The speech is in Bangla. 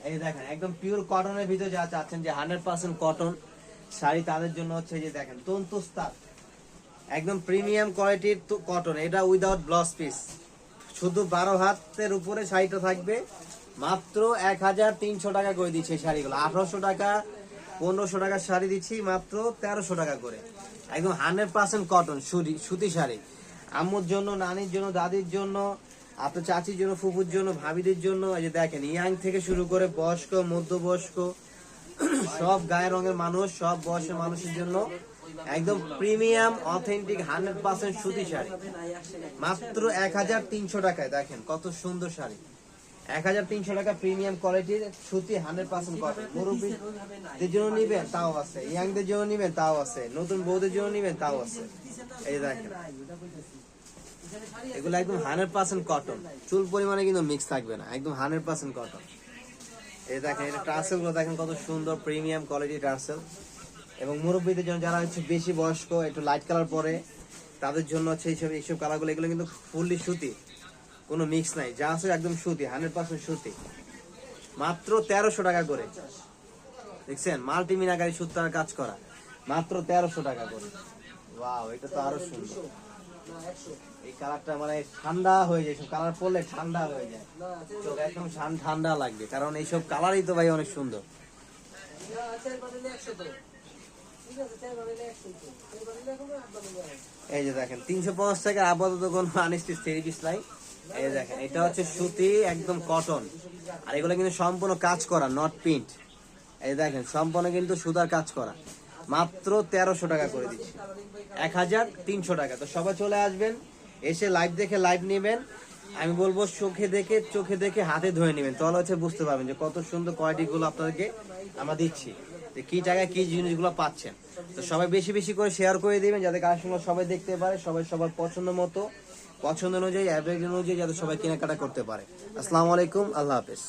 এই দেখেন একদম পিওর কটনের ভিতরে যা চাচ্ছেন যে 100% কটন শাড়ি, তাদের জন্য হচ্ছে যে দেখেন তন্তুস্তার একদম প্রিমিয়াম কোয়ালিটির কটন, এটা উইদাউট ব্লাউজ পিস। শুধু 12 হাতের উপরে শাড়িটা থাকবে মাত্র 1300 টাকা করে দিচ্ছে এই শাড়িগুলো। 1800 টাকা 1500 টাকার শাড়ি দিচ্ছি মাত্র 1300 টাকা করে। একদম 100% কটন সুতি শাড়ি। আম্মুর জন্য, নানির জন্য, দাদির জন্য, আপনার চাচির জন্য, ফুফুর জন্য, ভাবিদের জন্য। এই যে দেখেন ইয়াং থেকে শুরু করে বয়স্ক, মধ্যবয়স্ক, সব গায়ের রঙের মানুষ, সব বয়সের মানুষের জন্য একদম প্রিমিয়াম অথেন্টিক 100% সুতি শাড়ি মাত্র 1300 টাকায়। দেখেন কত সুন্দর শাড়ি, 1300 টাকা প্রিমিয়াম কোয়ালিটির সুতি 100% কটন। মুরব্বীদের জন্য নিবেন তাও আছে, ইয়াংদের জন্য নিবেন তাও আছে, নতুন বউদের জন্য নিবেন তাও আছে। এই দেখেন এগুলো একদম 100% কটন, চুল পরিমাণে কিন্তু মিক্স থাকবে না, একদম 100% কটন। এই দেখেন এটা টার্সেল গুলো দেখেন কত সুন্দর প্রিমিয়াম কোয়ালিটি টার্সেল। এবং মুরব্বীদের জন্য যারা হচ্ছে বেশি বয়স্ক, একটু লাইট কালার পরে, তাদের জন্য হচ্ছে এইসব কালারগুলো। এগুলো কিন্তু ফুললি সুতি, কোনো মিক্স নাই, যা আছে একদম সুতি, 100% সুতি। মাত্র 1300 টাকা করে। দেখছেন মাল্টি মিনাকারি সুতার কাজ করা, মাত্র 1300 টাকা করে। ওয়াও, এটা তো আরো সুন্দর। এই কালারটা মানে ঠান্ডা হয়ে যায়, সব কালার পরলে ঠান্ডা হয়ে যায়, চোখ একদম ঠান্ডা লাগবে, কারণ এইসব কালারই তো ভাই অনেক সুন্দর। এই যে দেখেন 350 টাকা আপাতত কোনো আনস্টিচ থ্রি পিস নাই। এই দেখেন এটা হচ্ছে সুতি একদম কটন, আর এগুলো কিন্তু সম্পূর্ণ কাজ করা, নট প্রিন্ট। এই দেখেন সম্পূর্ণ কিন্তু সুতার কাজ করা, মাত্র 1300 টাকা করে দিচ্ছি, 1300 টাকা। তো সবাই চলে আসবেন, এসে লাইভ দেখে লাইভ নেবেন। আমি বলবো চোখে দেখে হাতে ধরে নেবেন, তাহলে হচ্ছে বুঝতে পারবেন যে কত সুন্দর কোয়ালিটি গুলো আপনাদেরকে আমরা দিচ্ছি, যে কি জায়গায় কি জিনিসগুলো পাচ্ছেন। তো সবাই বেশি বেশি করে শেয়ার করে দিবেন, যাতে কালেকশনগুলো সবাই দেখতে পারে, সবাই সবার পছন্দ মতো, পছন্দ অনুযায়ী, অ্যাভারেজ অনুযায়ী যাতে সবাই কেনাকাটা করতে পারে। আসসালামু আলাইকুম, আল্লাহ হাফেজ।